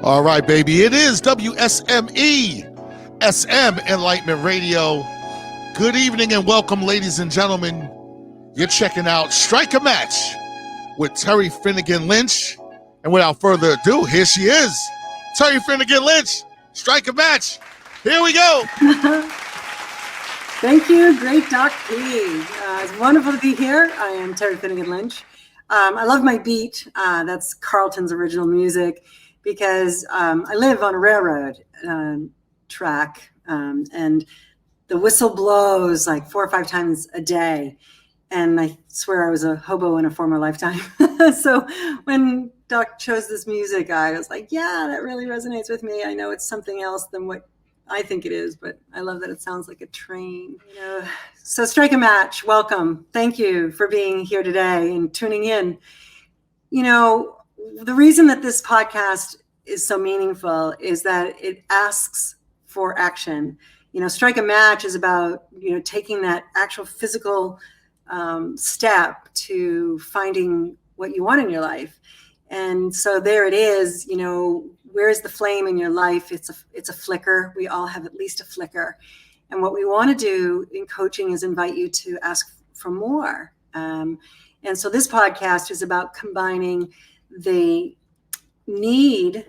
All right, baby. It is WSME, SM Enlightenment Radio. Good evening and welcome, ladies and gentlemen. You're checking out Strike a Match with Terry Finnegan Lynch. And without further ado, here she is. Terry Finnegan Lynch, Strike a Match. Here we go. Thank you, great Doc P. It's wonderful to be here. I am Terry Finnegan Lynch. I love my beat. That's Carlton's original music because I live on a railroad track and the whistle blows like 4 or 5 times a day. And I swear I was a hobo in a former lifetime. So when Doc chose this music, I was like, yeah, that really resonates with me. I know it's something else than what I think it is, but I love that it sounds like a train. So Strike a Match, welcome. Thank you for being here today and tuning in. The reason that this podcast is so meaningful is that it asks for action. Strike a Match is about, taking that actual physical step to finding what you want in your life. And so there it is, where's the flame in your life? It's a flicker. We all have at least a flicker. And what we want to do in coaching is invite you to ask for more. And so this podcast is about combining the need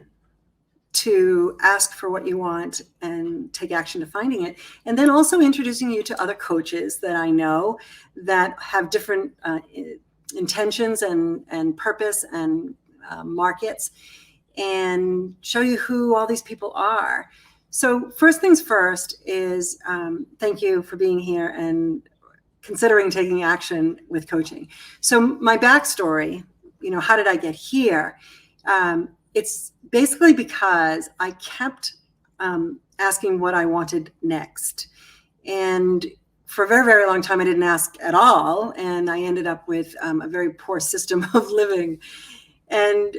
to ask for what you want and take action to finding it. And then also introducing you to other coaches that I know that have different intentions and purpose and markets, and show you who all these people are. So first things first is thank you for being here and considering taking action with coaching. So my backstory, how did I get here? It's basically because I kept asking what I wanted next. And for a very, very long time, I didn't ask at all. And I ended up with a very poor system of living. And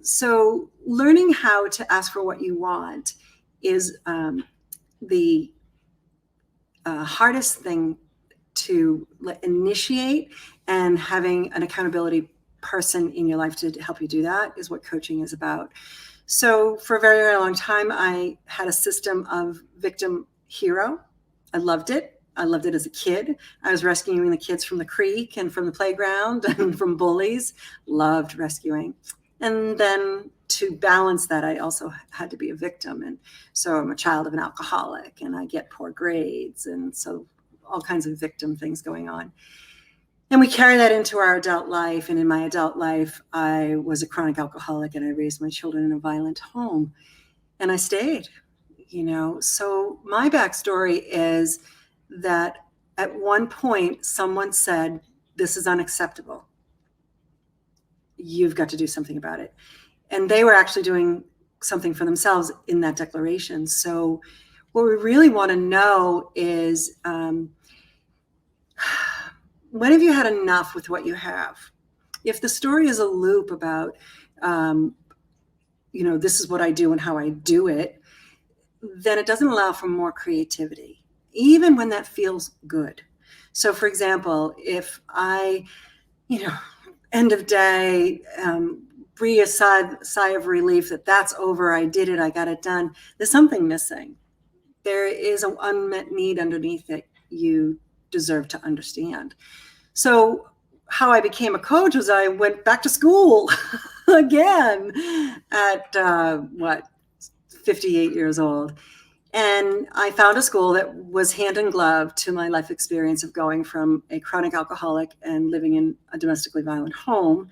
so learning how to ask for what you want is the hardest thing to initiate, and having an accountability person in your life to help you do that is what coaching is about. So for a very, very long time, I had a system of victim hero. I loved it. I loved it as a kid. I was rescuing the kids from the creek and from the playground and from bullies. Loved rescuing. And then to balance that, I also had to be a victim. And so I'm a child of an alcoholic and I get poor grades. And so all kinds of victim things going on. And we carry that into our adult life. And in my adult life, I was a chronic alcoholic and I raised my children in a violent home. And I stayed, So my backstory is that at one point, someone said, this is unacceptable. You've got to do something about it. And they were actually doing something for themselves in that declaration. So what we really want to know is, when have you had enough with what you have? If the story is a loop about, this is what I do and how I do it, then it doesn't allow for more creativity, even when that feels good. So for example, if I, end of day, breathe a sigh of relief that that's over, I did it, I got it done, there's something missing. There is an unmet need underneath it you deserve to understand. So how I became a coach was I went back to school again at 58 years old. And I found a school that was hand in glove to my life experience of going from a chronic alcoholic and living in a domestically violent home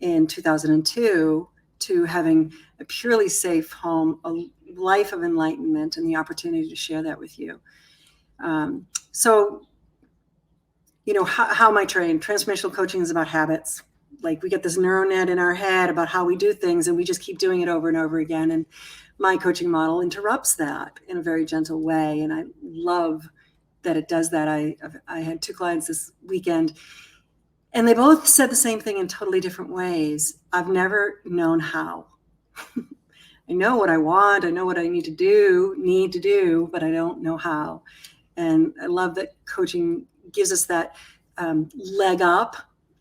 in 2002 to having a purely safe home, a life of enlightenment, and the opportunity to share that with you. How am I trained? Transformational coaching is about habits. Like we get this neural net in our head about how we do things and we just keep doing it over and over again. And my coaching model interrupts that in a very gentle way. And I love that it does that. I had 2 clients this weekend and they both said the same thing in totally different ways. I've never known how. I know what I want. I know what I need to do, but I don't know how. And I love that coaching gives us that leg up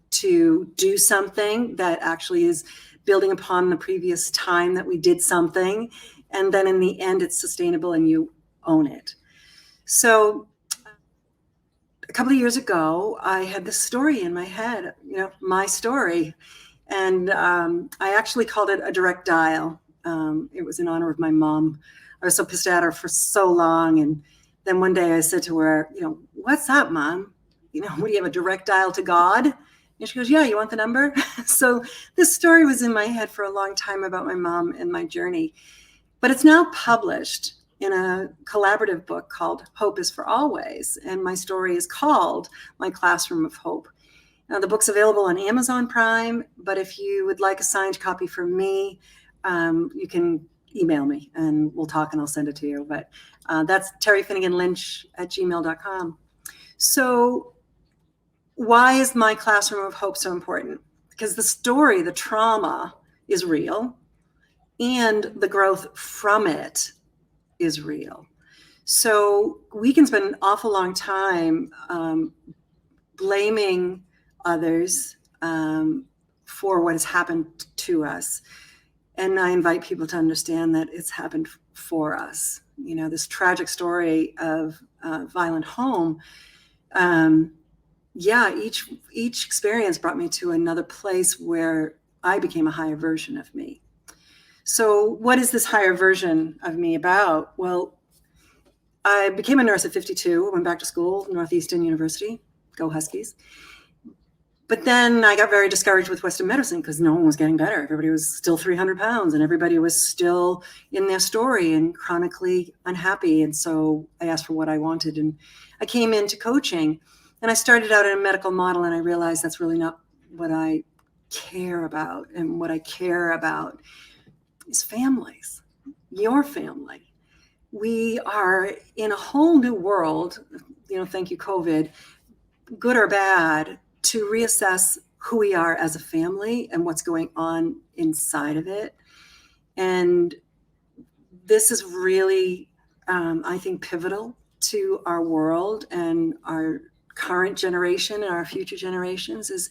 to do something that actually is building upon the previous time that we did something. And then in the end, it's sustainable and you own it. So a couple of years ago, I had this story in my head, my story. And I actually called it a direct dial. It was in honor of my mom. I was so pissed at her for so long. And then one day I said to her, what's up, Mom? What do you have, a direct dial to God? And she goes, yeah, you want the number? So this story was in my head for a long time about my mom and my journey. But it's now published in a collaborative book called Hope is for Always. And my story is called My Classroom of Hope. Now, the book's available on Amazon Prime, but if you would like a signed copy from me, you can email me and we'll talk and I'll send it to you. But that's terryfinneganlynch@gmail.com. So why is My Classroom of Hope so important? Because the story, the trauma is real and the growth from it is real. So we can spend an awful long time blaming others for what has happened to us. And I invite people to understand that it's happened for us. This tragic story of violent home, each experience brought me to another place where I became a higher version of me. So what is this higher version of me about? Well, I became a nurse at 52, went back to school, Northeastern University, go Huskies. But then I got very discouraged with Western medicine because no one was getting better. Everybody was still 300 pounds and everybody was still in their story and chronically unhappy. And so I asked for what I wanted and I came into coaching and I started out in a medical model and I realized that's really not what I care about. And what I care about is families, your family. We are in a whole new world, thank you, COVID, good or bad, to reassess who we are as a family and what's going on inside of it. And this is really, I think, pivotal to our world and our current generation and our future generations is,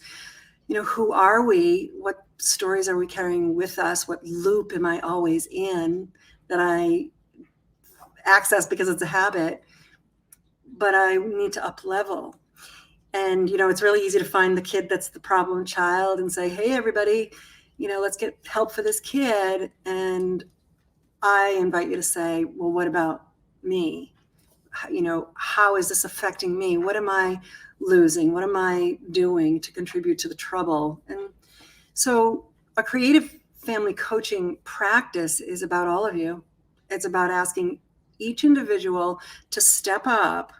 who are we? What stories are we carrying with us? What loop am I always in that I access because it's a habit, but I need to up level. And, it's really easy to find the kid that's the problem child and say, hey, everybody, let's get help for this kid. And I invite you to say, well, what about me? How is this affecting me? What am I losing? What am I doing to contribute to the trouble? And so a creative family coaching practice is about all of you. It's about asking each individual to step up,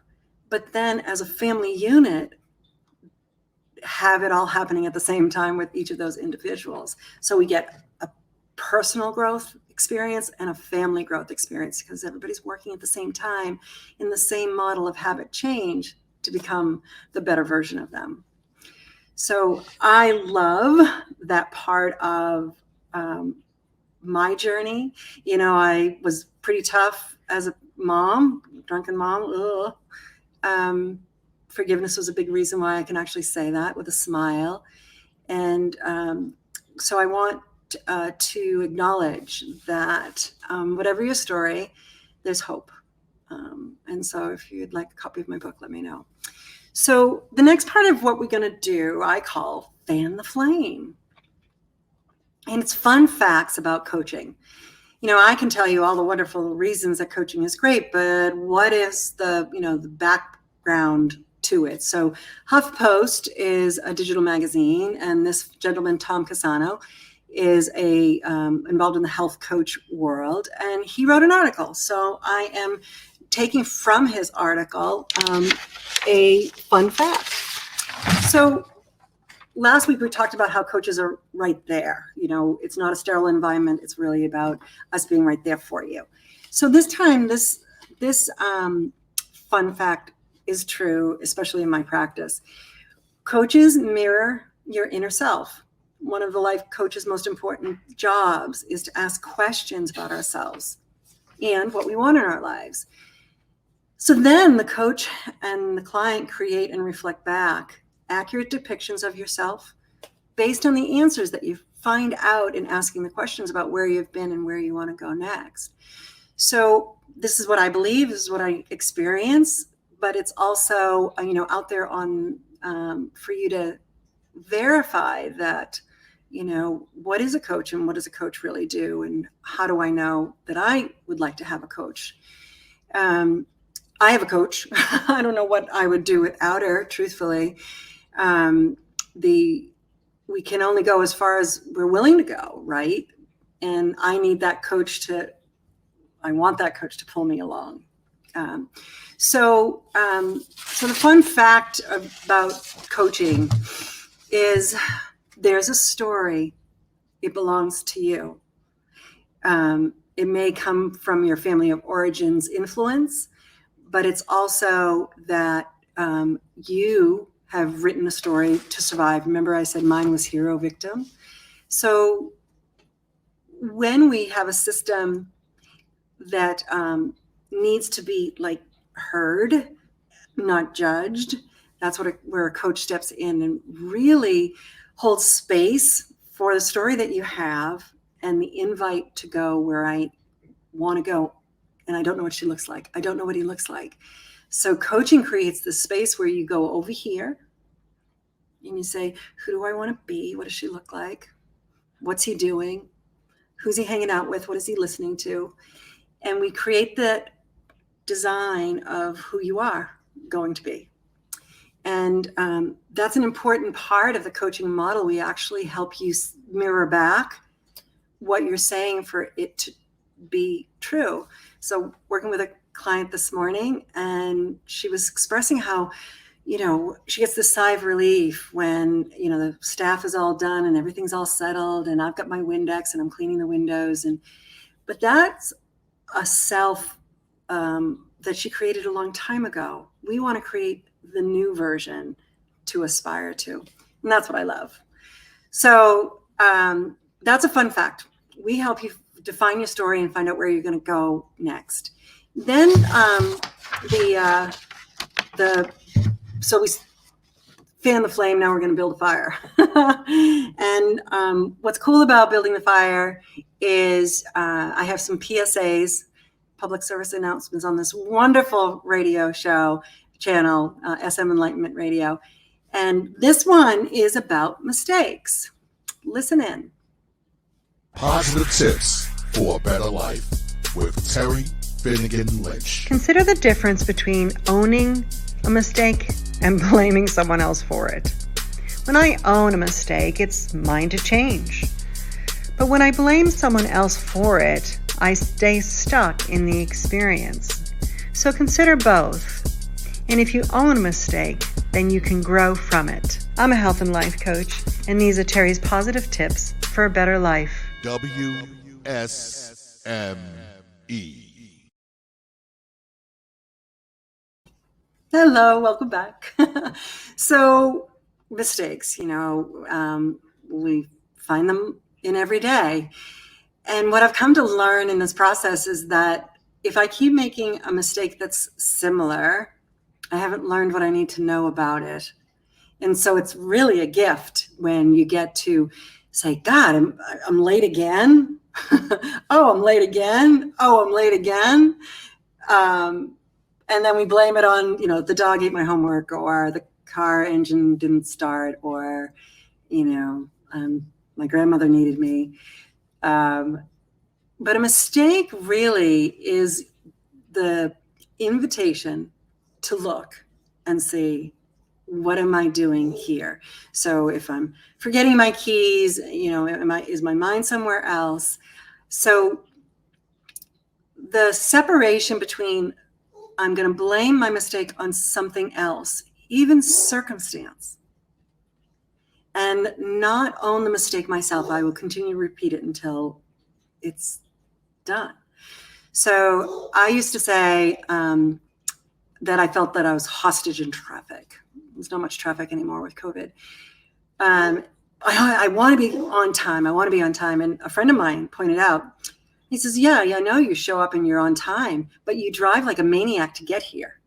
but then as a family unit, have it all happening at the same time with each of those individuals. So we get a personal growth experience and a family growth experience because everybody's working at the same time in the same model of habit change to become the better version of them. So I love that part of my journey. I was pretty tough as a mom, drunken mom. Forgiveness was a big reason why I can actually say that with a smile. And so I want to acknowledge that whatever your story, there's hope. And so if you'd like a copy of my book, let me know. So the next part of what we're going to do, I call Fan the Flame. And it's fun facts about coaching. I can tell you all the wonderful reasons that coaching is great, but what is the background to it? So HuffPost is a digital magazine, and this gentleman, Tom Casano, is involved in the health coach world, and he wrote an article. So I am taking from his article a fun fact. So last week we talked about how coaches are right there. It's not a sterile environment. It's really about us being right there for you. So this time, this fun fact is true, especially in my practice. Coaches mirror your inner self. One of the life coach's most important jobs is to ask questions about ourselves and what we want in our lives. So then the coach and the client create and reflect back accurate depictions of yourself based on the answers that you've find out in asking the questions about where you've been and where you want to go next. So this is what I believe, this is what I experience, but it's also, out there on for you to verify that, what is a coach and what does a coach really do? And how do I know that I would like to have a coach? I have a coach. I don't know what I would do without her, truthfully. We can only go as far as we're willing to go, right? And I want that coach to pull me along. So the fun fact about coaching is there's a story. It belongs to you. It may come from your family of origins influence, but it's also that you have written a story to survive. Remember, I said mine was hero victim. So when we have a system that needs to be heard, not judged, that's where a coach steps in and really holds space for the story that you have and the invite to go where I want to go. And I don't know what she looks like. I don't know what he looks like. So coaching creates the space where you go over here and you say, who do I want to be? What does she look like? What's he doing? Who's he hanging out with? What is he listening to? And we create that design of who you are going to be. And that's an important part of the coaching model. We actually help you mirror back what you're saying for it to be true. So working with a client this morning, and she was expressing how, she gets this sigh of relief when, the staff is all done and everything's all settled and I've got my Windex and I'm cleaning the windows. But that's a self that she created a long time ago. We want to create the new version to aspire to. And that's what I love. So that's a fun fact. We help you define your story and find out where you're going to go next. Then so we fan the flame. Now we're going to build a fire. And what's cool about building the fire is I have some PSAs, public service announcements, on this wonderful radio channel, SM Enlightenment Radio. And this one is about mistakes. Listen in. Positive tips for a better life with Terry Finnegan Lynch. Consider the difference between owning a mistake and blaming someone else for it. When I own a mistake, it's mine to change. But when I blame someone else for it, I stay stuck in the experience. So consider both. And if you own a mistake, then you can grow from it. I'm a health and life coach, and these are Terry's positive tips for a better life. WSME. Hello, welcome back. So mistakes, we find them in every day. And what I've come to learn in this process is that if I keep making a mistake that's similar, I haven't learned what I need to know about it. And so it's really a gift when you get to say, God, I'm late again. Oh, I'm late again. Oh, I'm late again. And then we blame it on, the dog ate my homework, or the car engine didn't start, or, my grandmother needed me. But a mistake really is the invitation to look and see, what am I doing here? So if I'm forgetting my keys, is my mind somewhere else? So the separation between I'm going to blame my mistake on something else, even circumstance, and not own the mistake myself. I will continue to repeat it until it's done. So I used to say that I felt that I was hostage in traffic. There's not much traffic anymore with COVID. I want to be on time. I want to be on time. And a friend of mine pointed out, he says, yeah, I know you show up and you're on time, but you drive like a maniac to get here.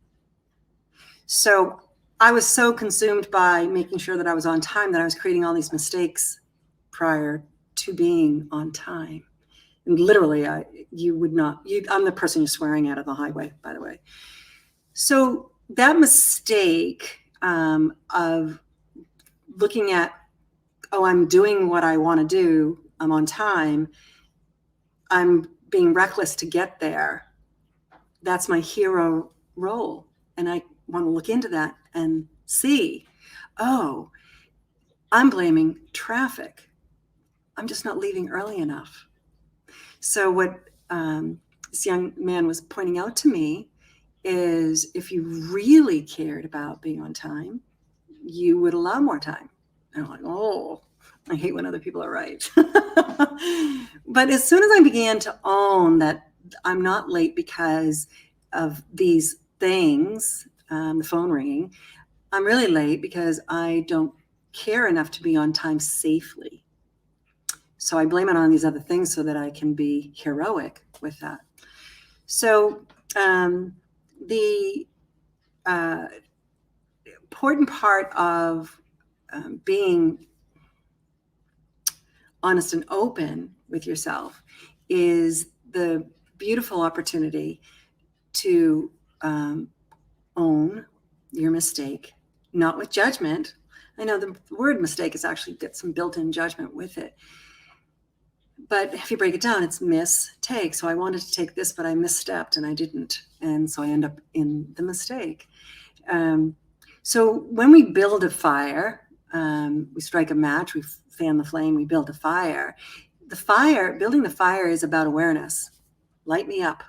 So I was so consumed by making sure that I was on time that I was creating all these mistakes prior to being on time. And literally, I'm the person you're swearing at the highway, by the way. So that mistake of looking at, oh, I'm doing what I want to do, I'm on time, I'm being reckless to get there. That's my hero role. And I want to look into that and see, oh, I'm blaming traffic. I'm just not leaving early enough. So what this young man was pointing out to me is, if you really cared about being on time, you would allow more time. And I'm like, oh, I hate when other people are right. But as soon as I began to own that I'm not late because of these things, the phone ringing, I'm really late because I don't care enough to be on time safely. So I blame it on these other things so that I can be heroic with that. So the important part of being honest and open with yourself is the beautiful opportunity to own your mistake, not with judgment. I know the word mistake is actually got some built-in judgment with it. But if you break it down, it's mistake. So I wanted to take this, but I misstepped and I didn't. And so I end up in the mistake. So when we build a fire, we strike a match, we fan the flame, we build a fire. Building the fire is about awareness. Light me up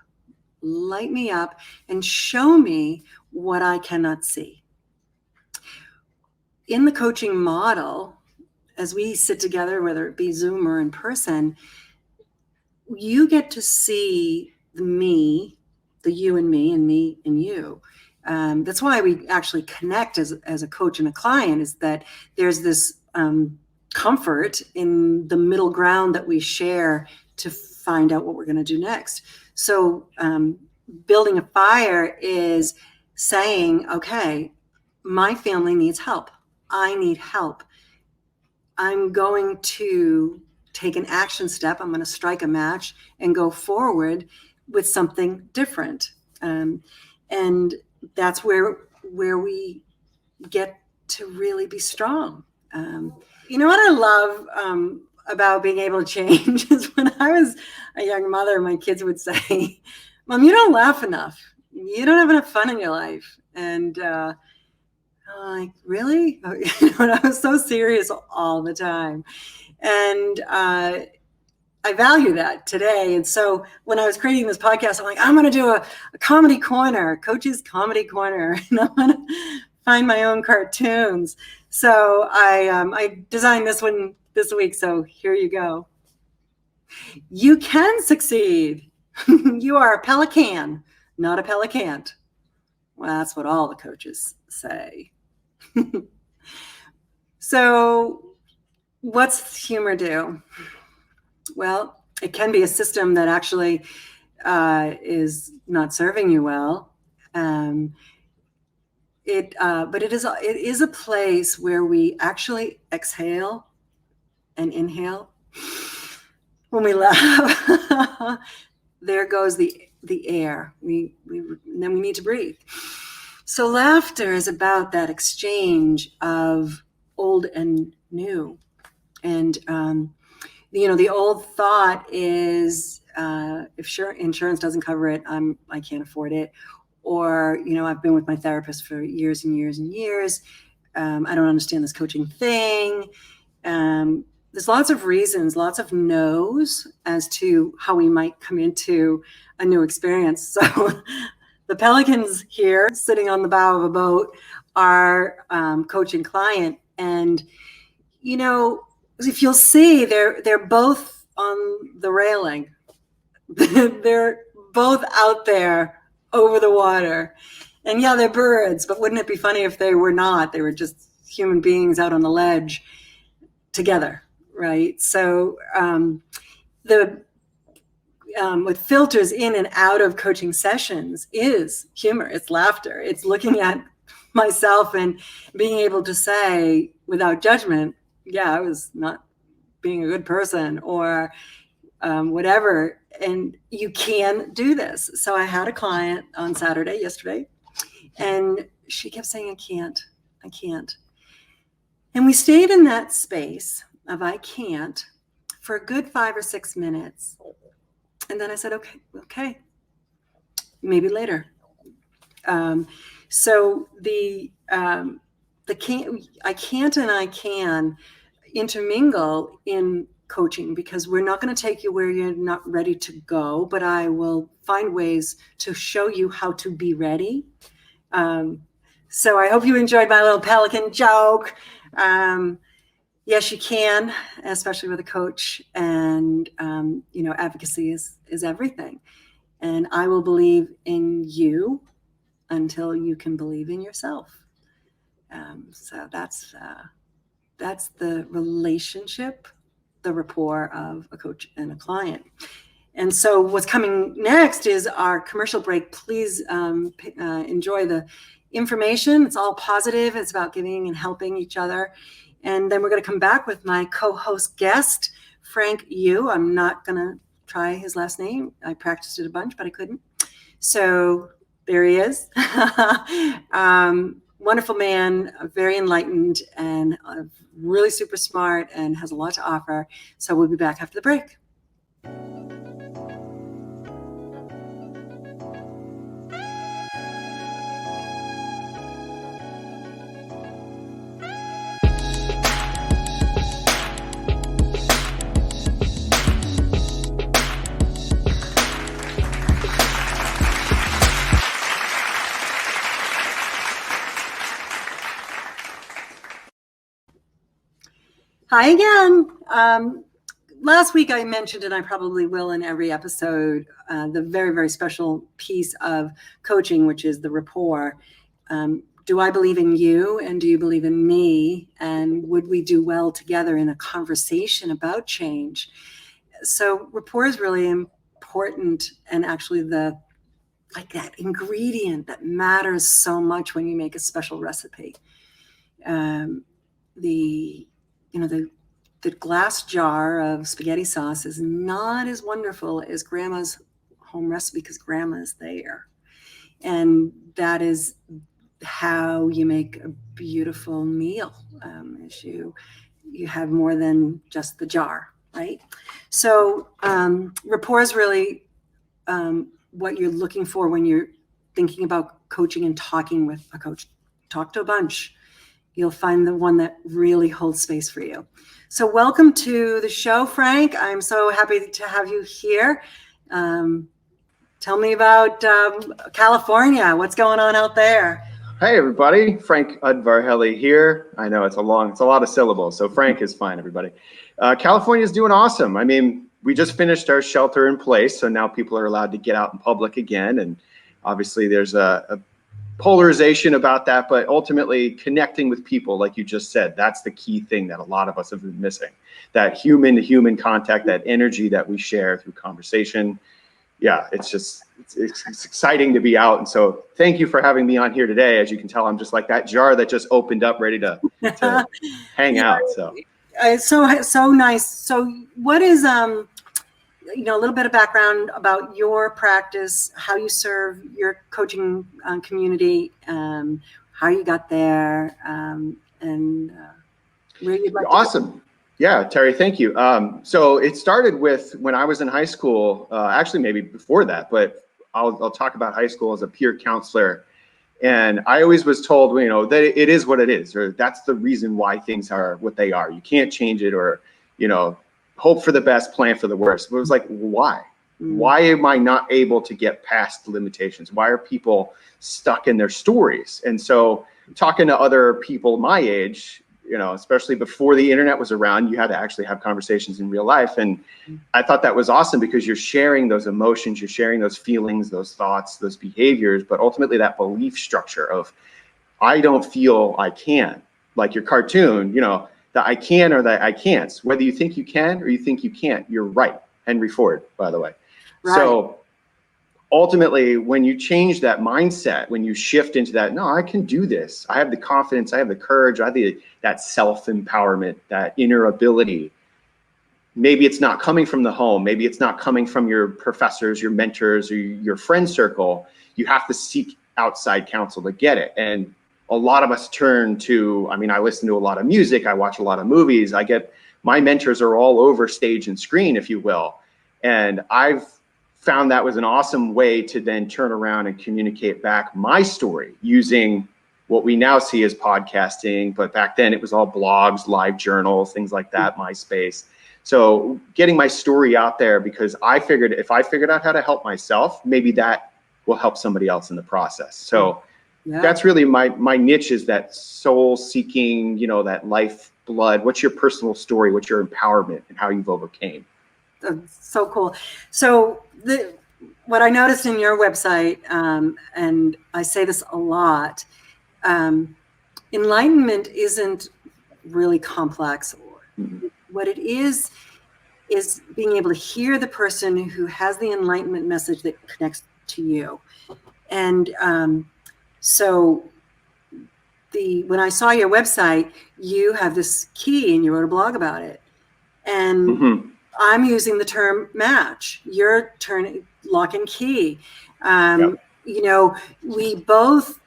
and show me what I cannot see. In the coaching model, as we sit together, whether it be Zoom or in person, you get to see the me, the you and me and you. That's why we actually connect as a coach and a client, is that there's this comfort in the middle ground that we share to find out what we're going to do next. So building a fire is saying, okay, my family needs help. I need help. I'm going to take an action step. I'm going to strike a match and go forward with something different. And that's where we get to really be strong. You know what I love about being able to change is when I was a young mother, my kids would say, Mom, you don't laugh enough. You don't have enough fun in your life. And I'm like, really? And I was so serious all the time. And I value that today. And so when I was creating this podcast, I'm like, I'm going to do a comedy corner, Coach's Comedy Corner. And I'm going to find my own cartoons. So I designed this one this week. So here you go. You can succeed. You are a pelican, not a pelicant. Well, that's what all the coaches say. So what's humor do? Well, it can be a system that actually is not serving you well. But it is a place where we actually exhale and inhale. When we laugh, there goes the air. Then we need to breathe. So laughter is about that exchange of old and new. And the old thought is, if insurance doesn't cover it, I can't afford it. Or, I've been with my therapist for years and years and years. I don't understand this coaching thing. There's lots of reasons, lots of no's as to how we might come into a new experience. So the pelicans here sitting on the bow of a boat are coaching client. And, if you'll see, they're both on the railing. They're both out there over the water. And yeah, they're birds, but wouldn't it be funny if they were not? They were just human beings out on the ledge together, right? So what filters in and out of coaching sessions is humor. It's laughter. It's looking at myself and being able to say without judgment, yeah, I was not being a good person or whatever. And you can do this. So I had a client on yesterday, and she kept saying, I can't. And we stayed in that space of I can't for a good 5 or 6 minutes. And then I said, okay, maybe later. So I can't and I can intermingle in coaching, because we're not going to take you where you're not ready to go, but I will find ways to show you how to be ready. So I hope you enjoyed my little pelican joke. Yes, you can, especially with a coach, and advocacy is everything. And I will believe in you until you can believe in yourself. So that's the relationship, the rapport of a coach and a client. And so what's coming next is our commercial break. Please enjoy the information. It's all positive. It's about giving and helping each other. And then we're going to come back with my co-host guest, Frank Yu. I'm not going to try his last name. I practiced it a bunch, but I couldn't. So there he is. Wonderful man, very enlightened, and really super smart, and has a lot to offer. So we'll be back after the break. Hi again. Last week I mentioned, and I probably will in every episode, the very, very special piece of coaching, which is the rapport. Do I believe in you, and do you believe in me? And would we do well together in a conversation about change? So rapport is really important, and actually that ingredient that matters so much when you make a special recipe. The glass jar of spaghetti sauce is not as wonderful as grandma's home recipe, because grandma's there. And that is how you make a beautiful meal. As you have more than just the jar, right? So rapport is really what you're looking for when you're thinking about coaching and talking with a coach. Talk to a bunch. You'll find the one that really holds space for you. So welcome to the show, Frank. I'm so happy to have you here. Tell me about California. What's going on out there? Hey, everybody. Frank Udvarhely here. I know it's a lot of syllables, so Frank is fine, everybody. California is doing awesome. I mean, we just finished our shelter in place, so now people are allowed to get out in public again. And obviously there's a polarization about that, but ultimately connecting with people, like you just said, that's the key thing that a lot of us have been missing. That human to human contact, that energy that we share through conversation. Yeah, it's exciting to be out. And so thank you for having me on here today. As you can tell, I'm just like that jar that just opened up, ready to hang out. So so nice. So what is a little bit of background about your practice, how you serve your coaching community, how you got there, and where you'd like awesome. to go. Yeah, Terry, thank you. So it started with when I was in high school, actually maybe before that, but I'll talk about high school as a peer counselor. And I always was told, that it is what it is, or that's the reason why things are what they are. You can't change it, or, hope for the best, plan for the worst. But it was like, why? Why am I not able to get past the limitations? Why are people stuck in their stories? And so talking to other people my age, especially before the internet was around, you had to actually have conversations in real life. And I thought that was awesome, because you're sharing those emotions, you're sharing those feelings, those thoughts, those behaviors, but ultimately that belief structure of, I don't feel I can, like your cartoon, that I can or that I can't. Whether you think you can or you think you can't, you're right. Henry Ford, by the way. Right. So ultimately, when you change that mindset, when you shift into that, no, I can do this. I have the confidence, I have the courage, I have that self-empowerment, that inner ability. maybe it's not coming from the home, maybe it's not coming from your professors, your mentors, or your friend circle. You have to seek outside counsel to get it. And a lot of us turn to, I mean, I listen to a lot of music, I watch a lot of movies, my mentors are all over stage and screen, if you will. And I've found that was an awesome way to then turn around and communicate back my story using what we now see as podcasting, but back then it was all blogs, live journals, things like that, MySpace. So getting my story out there, because I figured if I figured out how to help myself, maybe that will help somebody else in the process. So that's really my niche, is that soul seeking, that life blood. What's your personal story? What's your empowerment and how you've overcame? That's so cool. So what I noticed in your website, and I say this a lot, enlightenment isn't really complex. Mm-hmm. What it is being able to hear the person who has the enlightenment message that connects to you. And so when I saw your website, you have this key and you wrote a blog about it. And mm-hmm. I'm using the term match. You're turning lock and key. Yep. We both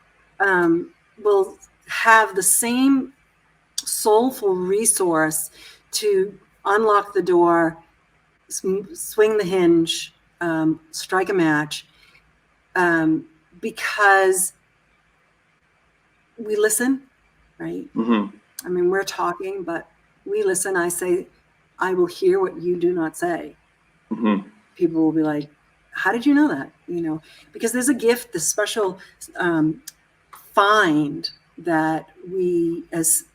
will have the same soulful resource to unlock the door, swing the hinge, strike a match, because we listen, right? Mm-hmm. I mean, we're talking, but we listen. I say, I will hear what you do not say. Mm-hmm. People will be like, how did you know that? Because there's a gift, this special find that we, as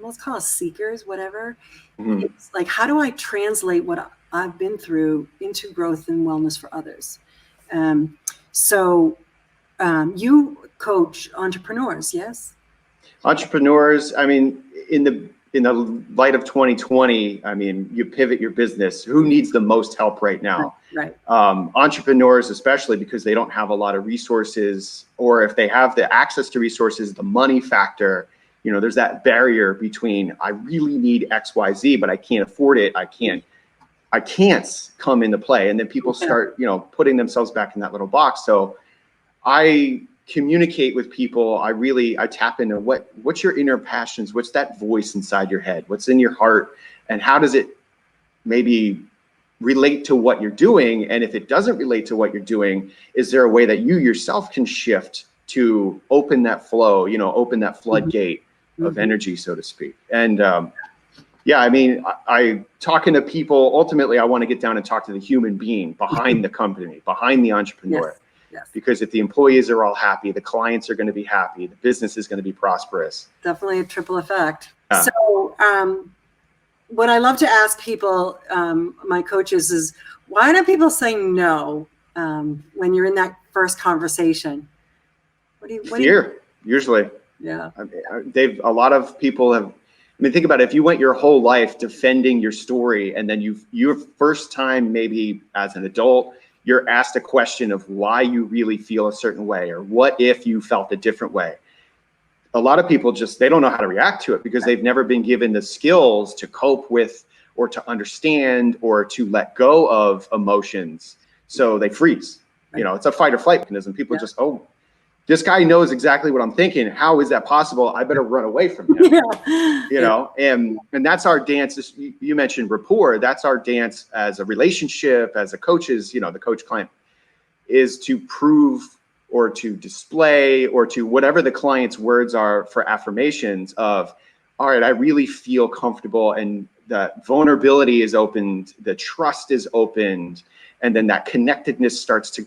let's call us seekers, whatever. Mm-hmm. It's like, how do I translate what I've been through into growth and wellness for others? So you coach entrepreneurs, yes? Entrepreneurs, I mean, in the light of 2020, I mean, you pivot your business. Who needs the most help right now? Right. Entrepreneurs, especially because they don't have a lot of resources, or if they have the access to resources, the money factor, there's that barrier between, I really need XYZ, but I can't afford it. I can't come into play. And then people start, putting themselves back in that little box. So I communicate with people. I tap into what's your inner passions? What's that voice inside your head? What's in your heart? And how does it maybe relate to what you're doing? And if it doesn't relate to what you're doing, is there a way that you yourself can shift to open that flow, open that floodgate mm-hmm. of energy, so to speak? And I mean, I talking to people, ultimately, I want to get down and talk to the human being behind the company, behind the entrepreneur. Yes. Because if the employees are all happy, the clients are going to be happy, the business is going to be prosperous. Definitely a triple effect. Yeah. So what I love to ask people, my coaches, is why do people say no when you're in that first conversation? Fear, usually. Yeah. A lot of people have, I mean, think about it. If you went your whole life defending your story, and then your first time, maybe as an adult, you're asked a question of why you really feel a certain way, or what if you felt a different way. A lot of people they don't know how to react to it because they've never been given the skills to cope with, or to understand, or to let go of emotions. So they freeze. Right. It's a fight or flight mechanism. People just, this guy knows exactly what I'm thinking. How is that possible? I better run away from him. And that's our dance. You mentioned rapport. That's our dance as a relationship, as a coach's, the coach client, is to prove, or to display, or to whatever the client's words are for affirmations of, all right, I really feel comfortable, and the vulnerability is opened, the trust is opened, and then that connectedness starts to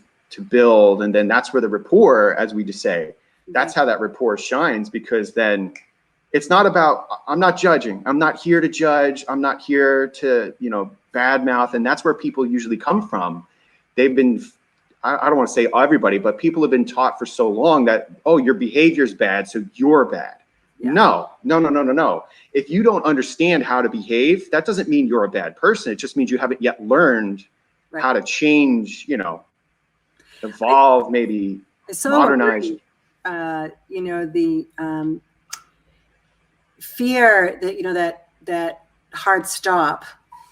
build. And then that's where the rapport, as we just say, that's how that rapport shines, because then it's not about, I'm not judging. I'm not here to judge. I'm not here to, badmouth. And that's where people usually come from. They've been, I don't want to say everybody, but people have been taught for so long that, oh, your behavior's bad, so you're bad. Yeah. No. If you don't understand how to behave, that doesn't mean you're a bad person. It just means you haven't yet learned how to change, evolve, maybe modernize. The fear that, that hard stop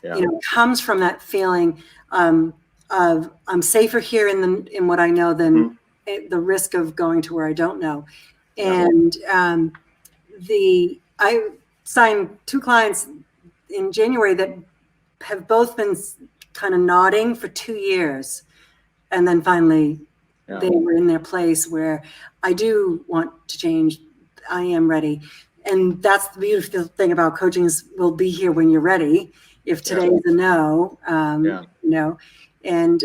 Yeah. you know, comes from that feeling of I'm safer here in what I know than the risk of going to where I don't know. And I signed 2 clients in January that have both been kind of nodding for 2 years, and then finally they were in their place where I do want to change. I am ready. And that's the beautiful thing about coaching is we'll be here when you're ready. If today is a no, you know, and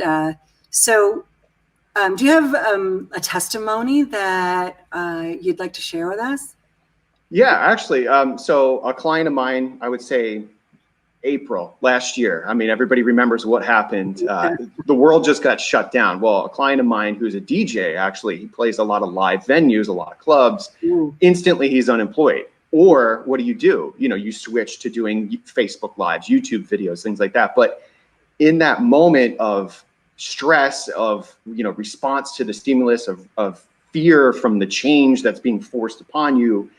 so do you have a testimony that you'd like to share with us? Yeah, actually. So a client of mine, I would say April last year. I mean, everybody remembers what happened. The world just got shut down. Well, a client of mine who's a DJ, actually, he plays a lot of live venues, a lot of clubs. Instantly, he's unemployed. Or what do? You know, you switch to doing Facebook Lives, YouTube videos, things like that. But in that moment of stress, of, you know, response to the stimulus, of fear from the change that's being forced upon you,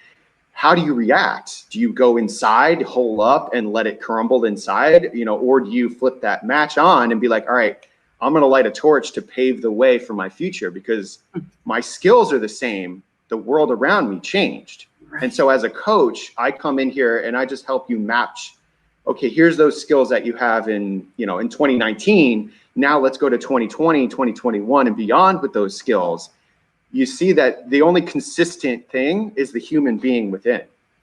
how do you react? Do you go inside, hole up, and let it crumble inside, you know, or do you flip that match on and be like, all right, I'm going to light a torch to pave the way for my future because my skills are the same. The world around me changed. Right. And so as a coach, I come in here and I just help you match. Okay, here's those skills that you have in 2019. Now let's go to 2020, 2021 and beyond with those skills. You see that the only consistent thing is the human being within.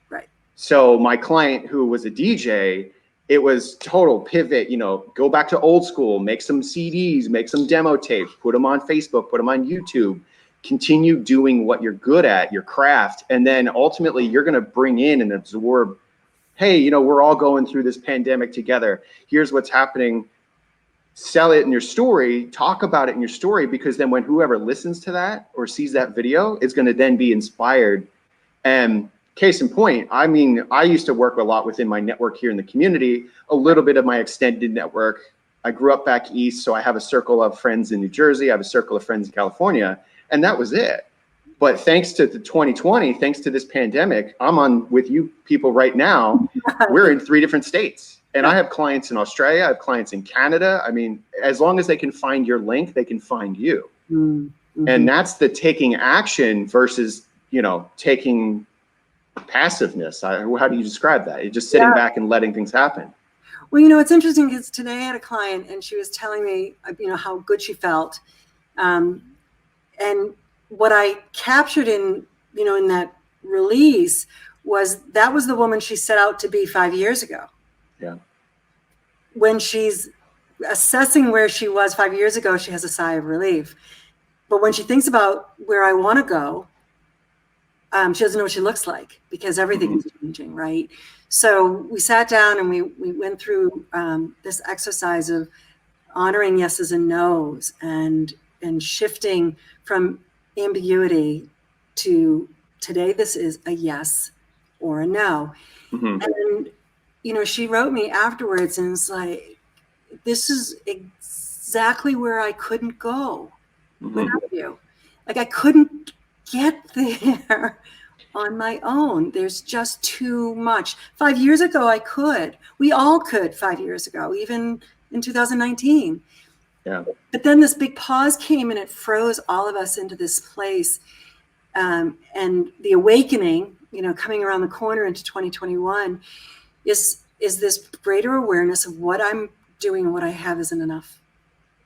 Right. So my client who was a DJ, it was total pivot, you know, go back to old school, make some CDs, make some demo tapes, put them on Facebook, put them on YouTube, continue doing what you're good at, your craft. And then ultimately you're going to bring in and absorb, hey, you know, we're all going through this pandemic together. Here's what's happening. Sell it in your story, talk about it in your story, because then when whoever listens to that or sees that video is going to then be inspired. And case in point, I mean, I used to work a lot within my network here in the community, a little bit of my extended network. I grew up back east, so I have a circle of friends in New Jersey. I have a circle of friends in California, and that was it. But thanks to the 2020, thanks to this pandemic, I'm on with you people right now. We're in 3 different states. And I have clients in Australia, I have clients in Canada. I mean, as long as they can find your link, they can find you. Mm-hmm. And that's the taking action versus, you know, taking passiveness. How do you describe that? You're just sitting back and letting things happen. Well, you know, it's interesting because today I had a client and she was telling me, you know, how good she felt. And what I captured in that release was that was the woman she set out to be 5 years ago. Yeah. When she's assessing where she was 5 years ago, she has a sigh of relief. But when she thinks about where I want to go, she doesn't know what she looks like because everything is changing, right? So we sat down and we went through this exercise of honoring yeses and nos and shifting from ambiguity to today this is a yes or a no. Mm-hmm. And you know, she wrote me afterwards and it's like, this is exactly where I couldn't go without you. Like I couldn't get there on my own. There's just too much. 5 years ago, I could. We all could 5 years ago, even in 2019. Yeah. But then this big pause came and it froze all of us into this place. And the awakening, you know, coming around the corner into 2021 is this greater awareness of what I'm doing and what I have isn't enough.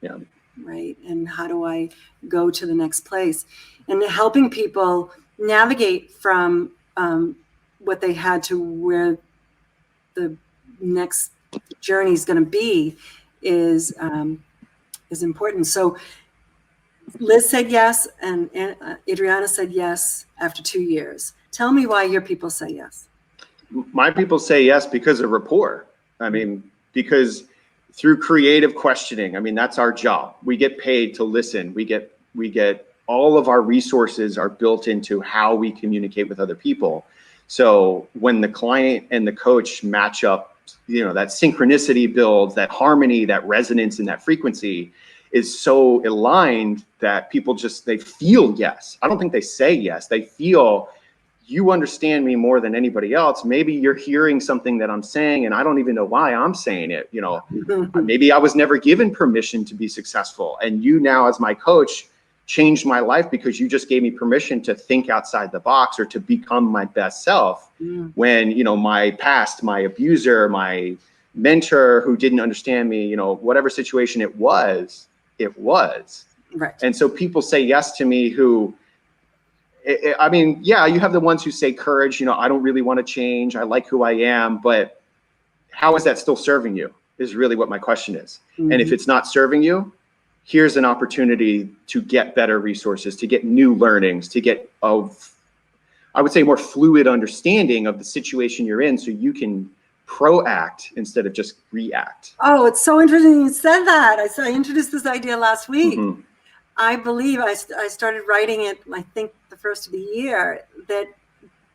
Yeah. Right. And how do I go to the next place? And helping people navigate from what they had to where the next journey is going to be is important. So Liz said yes, and Adriana said yes after 2 years. Tell me why your people say yes. My people say yes because of rapport. I mean, because through creative questioning, I mean, that's our job. We get paid to listen. We get all of our resources are built into how we communicate with other people. So when the client and the coach match up, you know, that synchronicity builds, that harmony, that resonance, and that frequency is so aligned that people just, they feel yes. I don't think they say yes. They feel you understand me more than anybody else. Maybe you're hearing something that I'm saying and I don't even know why I'm saying it. You know, maybe I was never given permission to be successful. And you now, as my coach, changed my life because you just gave me permission to think outside the box or to become my best self. When, you know, my past, my abuser, my mentor who didn't understand me, you know, whatever situation it was. Right. And so people say yes to me who, I mean, yeah, you have the ones who say courage, you know, I don't really want to change. I like who I am, but how is that still serving you is really what my question is. And if it's not serving you, here's an opportunity to get better resources, to get new learnings, to get I would say more fluid understanding of the situation you're in so you can proact instead of just react. Oh, it's so interesting you said that. I introduced this idea last week. I believe I started writing it, I think, the first of the year, that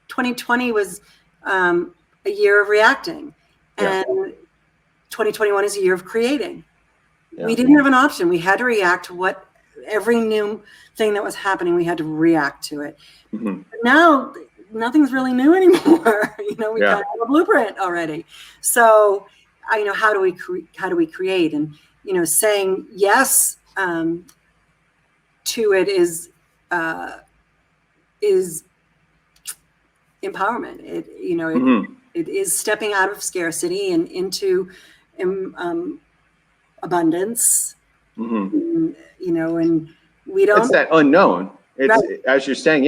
2020 was a year of reacting, and 2021 is a year of creating. We didn't have an option. We had to react to every new thing that was happening. We had to react to it. But now nothing's really new anymore. You know, we got a blueprint already. So, you know, how do we create? And, you know, saying yes to it is empowerment. It, you know, it is stepping out of scarcity and into abundance. You know, and we don't. It's that unknown. It's as you're saying,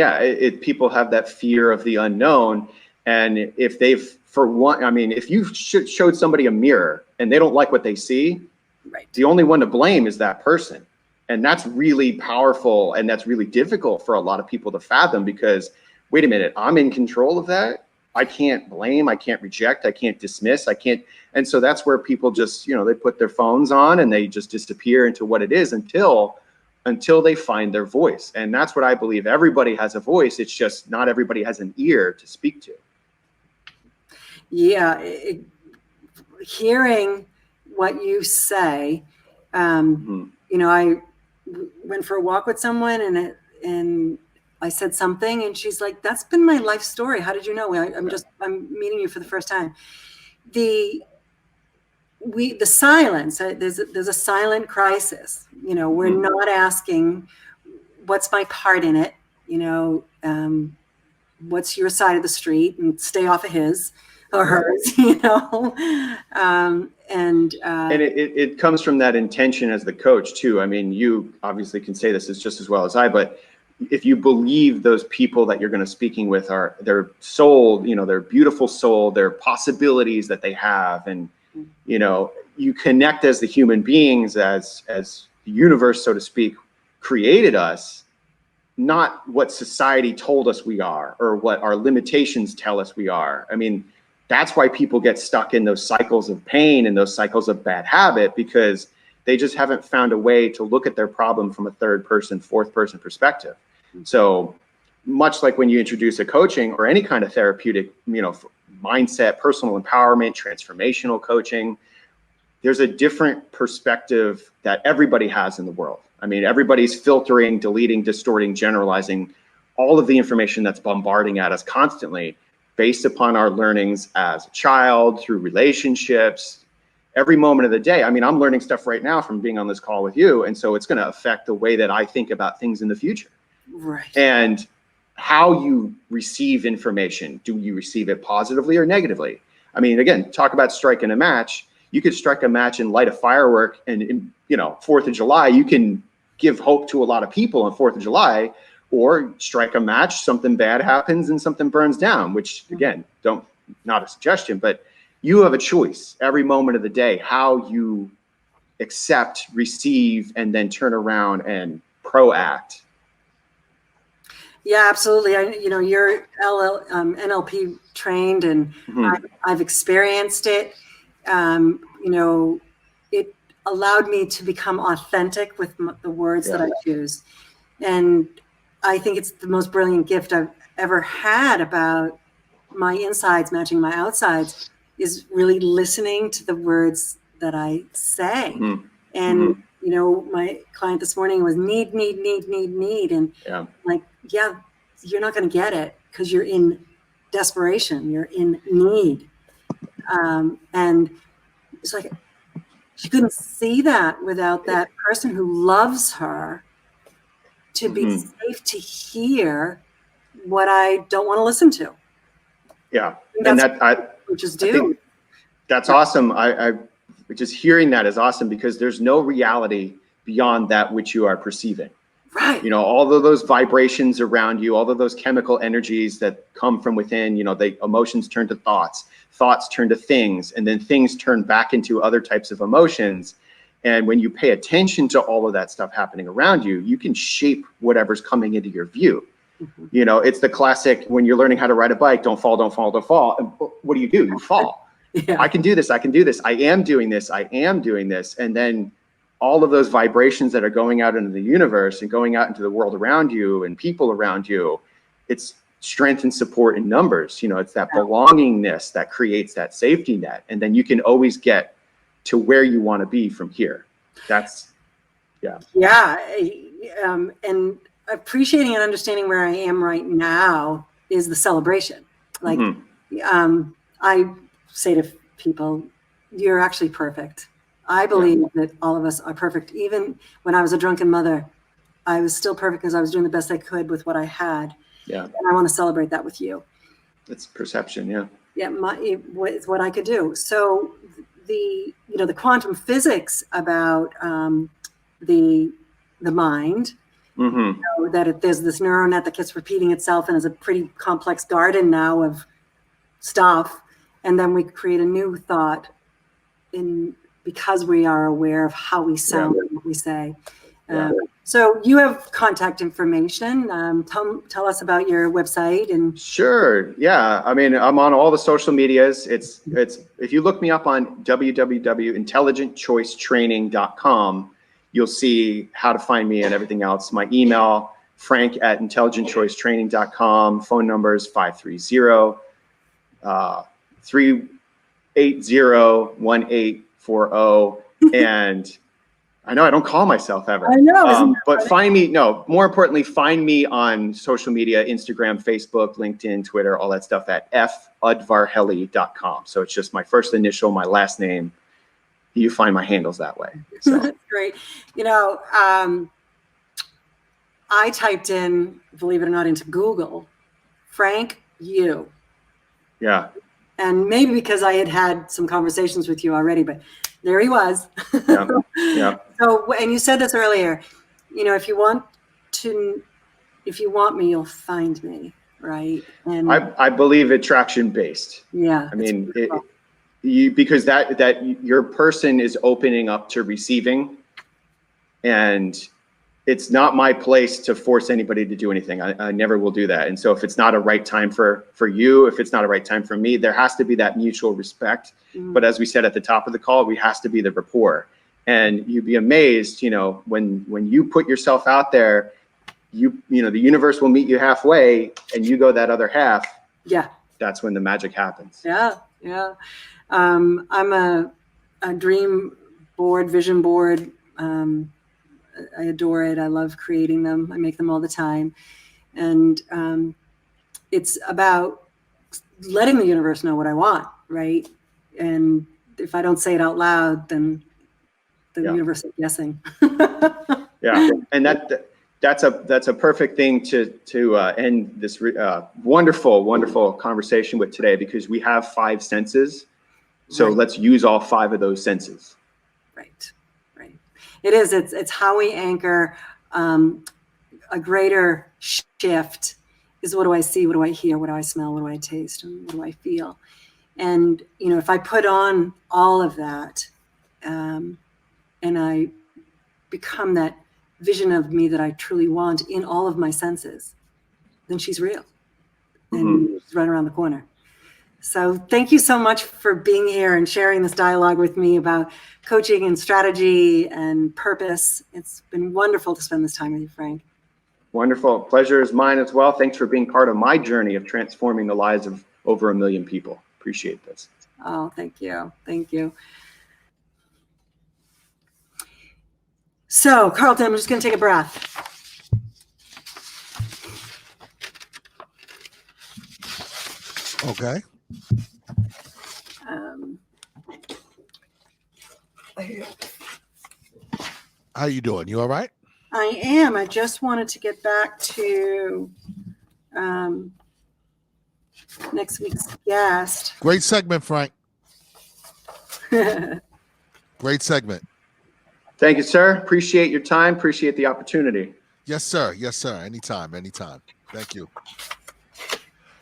people have that fear of the unknown, and if they've, for one, I mean, if you showed somebody a mirror and they don't like what they see, the only one to blame is that person. And that's really powerful, and that's really difficult for a lot of people to fathom because, wait a minute, I'm in control of that. I can't blame, I can't reject, I can't dismiss, I can't. And so that's where people just, you know, they put their phones on and they just disappear into what it is until they find their voice. And that's what I believe. Everybody has a voice. It's just not everybody has an ear to speak to. Yeah. Hearing what you say, you know, I went for a walk with someone and I said something and she's like, that's been my life story. How did you know? I'm meeting you for the first time. The silence, there's a silent crisis. You know, we're not asking what's my part in it, you know, what's your side of the street, and stay off of his or hers, you know. And it comes from that intention as the coach too. I mean, you obviously can say this as just as well as I, but if you believe those people that you're going to speaking with are their soul, you know, their beautiful soul, their possibilities that they have, and you know, you connect as the human beings, as the universe, so to speak, created us, not what society told us we are or what our limitations tell us we are. I mean, that's why people get stuck in those cycles of pain and those cycles of bad habit, because they just haven't found a way to look at their problem from a third person, fourth person perspective. So much like when you introduce a coaching or any kind of therapeutic, you know, mindset, personal empowerment, transformational coaching, there's a different perspective that everybody has in the world. I mean, everybody's filtering, deleting, distorting, generalizing all of the information that's bombarding at us constantly based upon our learnings as a child, through relationships, every moment of the day. I mean, I'm learning stuff right now from being on this call with you. And so it's going to affect the way that I think about things in the future. Right. And how you receive information. Do you receive it positively or negatively? I mean, again, talk about striking a match. You could strike a match and light a firework, and you know, 4th of July, you can give hope to a lot of people on 4th of July, or strike a match, something bad happens and something burns down, which again, not a suggestion, but you have a choice every moment of the day, how you accept, receive, and then turn around and proact. Yeah, absolutely. You know, you're NLP trained, and I've experienced it. You know, it allowed me to become authentic with the words that I choose. And I think it's the most brilliant gift I've ever had about my insides matching my outsides, is really listening to the words that I say. And, you know, my client this morning was need. And like, yeah, you're not going to get it because you're in desperation, you're in need. And it's like she couldn't see that without that person who loves her to be safe to hear what I don't want to listen to. Yeah. And that coaches I do. think that's awesome. I just hearing that is awesome, because there's no reality beyond that which you are perceiving. Right. You know, all of those vibrations around you, all of those chemical energies that come from within, you know, the emotions turn to thoughts, thoughts turn to things, and then things turn back into other types of emotions. And when you pay attention to all of that stuff happening around you, you can shape whatever's coming into your view. You know, it's the classic, when you're learning how to ride a bike, don't fall, don't fall, don't fall. And what do? You fall. Yeah. I can do this. I can do this. I am doing this. I am doing this. And then all of those vibrations that are going out into the universe and going out into the world around you and people around you, it's strength and support in numbers. You know, it's that belongingness that creates that safety net. And then you can always get to where you want to be from here. That's, yeah. Yeah. And appreciating and understanding where I am right now is the celebration. Like, I say to people, you're actually perfect. I believe that all of us are perfect. Even when I was a drunken mother, I was still perfect because I was doing the best I could with what I had. Yeah. And I want to celebrate that with you. It's perception. Yeah. Yeah. It's what I could do. So the quantum physics about the mind, that there's this neural net that keeps repeating itself and is a pretty complex garden now of stuff. And then we create a new thought because we are aware of how we sound and what we say. So you have contact information. Tell us about your website. And sure. Yeah. I mean, I'm on all the social medias. It's if you look me up on www.intelligentchoicetraining.com, you'll see how to find me and everything else. My email, frank@intelligentchoicetraining.com. Phone number is 530-380-1840. And I know I don't call myself ever. I know. But find me, more importantly, find me on social media, Instagram, Facebook, LinkedIn, Twitter, all that stuff at udvarhely.com. So it's just my first initial, my last name. You find my handles that way. So. That's great. You know, I typed in, believe it or not, into Google, Frank Yu. Yeah. And maybe because I had some conversations with you already, but there he was. Yeah. So, and you said this earlier, you know, if you want me, you'll find me, right? And I believe attraction based. Yeah. I mean, because that your person is opening up to receiving, and it's not my place to force anybody to do anything. I never will do that. And so if it's not a right time for you, if it's not a right time for me, there has to be that mutual respect. But as we said at the top of the call, we has to be the rapport. And you'd be amazed, you know, when you put yourself out there, you know, the universe will meet you halfway, and you go that other half. Yeah. That's when the magic happens. Yeah. Yeah. I'm a dream board, vision board. I adore it. I love creating them. I make them all the time. And it's about letting the universe know what I want, right? And if I don't say it out loud, then the universe is guessing. Yeah. And that's a perfect thing to end this wonderful conversation with today, because we have 5 senses. So let's use all 5 of those senses. Right. It is. It's how we anchor a greater shift. Is what do I see? What do I hear? What do I smell? What do I taste? And what do I feel? And you know, if I put on all of that, and I become that vision of me that I truly want in all of my senses, then she's real, and she's right around the corner. So thank you so much for being here and sharing this dialogue with me about coaching and strategy and purpose. It's been wonderful to spend this time with you, Frank. Wonderful. Pleasure is mine as well. Thanks for being part of my journey of transforming the lives of over 1 million people. Appreciate this. Oh, thank you. Thank you. So, Carlton, I'm just going to take a breath. Okay. Um, How you doing? You all right? I am. I just wanted to get back to next week's guest. Great segment, Frank. Great segment. Thank you, sir. Appreciate your time. Appreciate the opportunity. Yes, sir. Yes, sir. Anytime. Anytime. Thank you.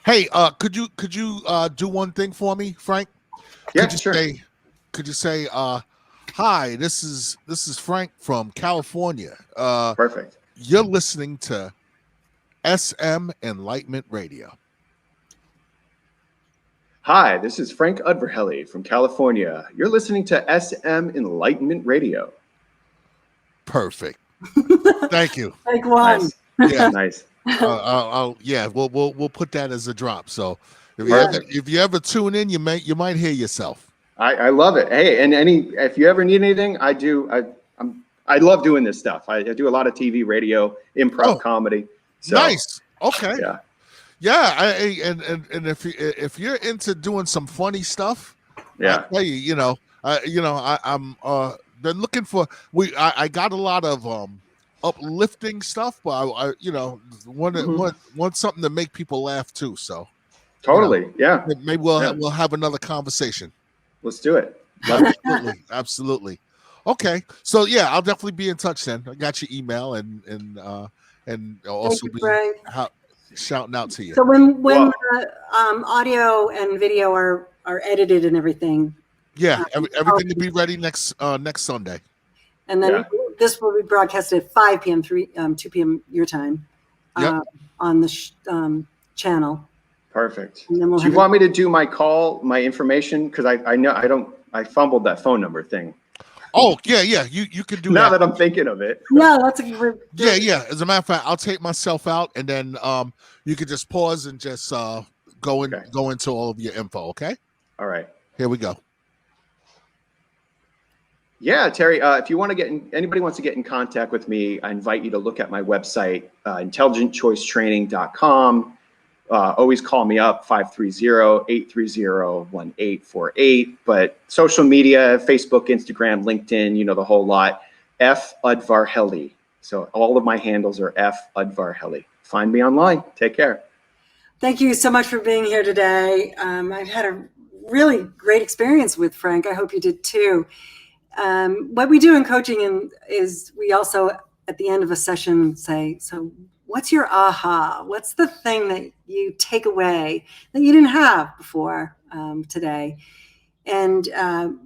Hey, could you do one thing for me, Frank? Yeah, sure. Could you say hi, this is Frank from California. Perfect. You're listening to SM Enlightenment Radio. Hi, this is Frank Udvarhely from California. You're listening to SM Enlightenment Radio. Perfect. Thank you. Take one. Nice. Yeah. Nice. We'll put that as a drop. So if you ever tune in, you might hear yourself. I love it. Hey, and if you ever need anything, I love doing this stuff. I do a lot of TV, radio, improv, comedy. So, nice. Okay. Yeah. Yeah. And if you're into doing some funny stuff, yeah. I tell you, I'm been looking for. I got a lot of uplifting stuff, but I want something to make people laugh too. So totally. Yeah. Maybe we'll have another conversation. Let's do it. Absolutely. Okay. So yeah, I'll definitely be in touch then. I got your email and also be shouting out to you. So when audio and video are edited and everything. Yeah, everything will be ready next Sunday. And then this will be broadcasted at 5 p.m. 2 p.m. your time on the channel. Perfect. And then do you want me to do my information? Because I fumbled that phone number thing. Oh, yeah. You can do now that. that I'm thinking of it. Yeah, that's a good. Yeah. As a matter of fact, I'll take myself out and then you could just pause and just go into all of your info, okay? All right. Here we go. Yeah, Terry, if you want to anybody wants to get in contact with me, I invite you to look at my website, intelligentchoicetraining.com. Always call me up, 530-830-1848. But social media, Facebook, Instagram, LinkedIn, the whole lot, F. Udvarhely. So all of my handles are F. Udvarhely. Find me online. Take care. Thank you so much for being here today. I've had a really great experience with Frank. I hope you did too. What we do in coaching is we also, at the end of a session, say, so what's your aha? What's the thing that you take away that you didn't have before today? And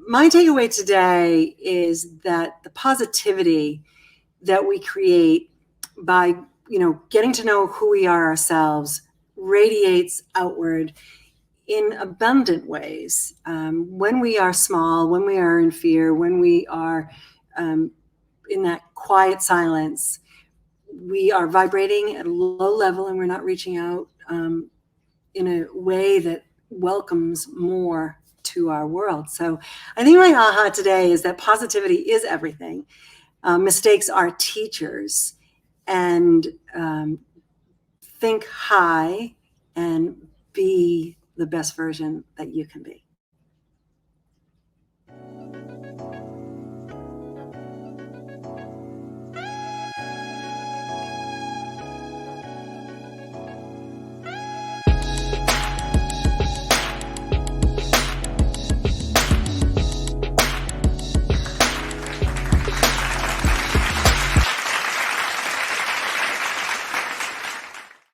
my takeaway today is that the positivity that we create by, getting to know who we are ourselves radiates outward in abundant ways. When we are small, when we are in fear, when we are in that quiet silence, we are vibrating at a low level and we're not reaching out in a way that welcomes more to our world. So I think my aha today is that positivity is everything. Mistakes are teachers, and think high and be the best version that you can be.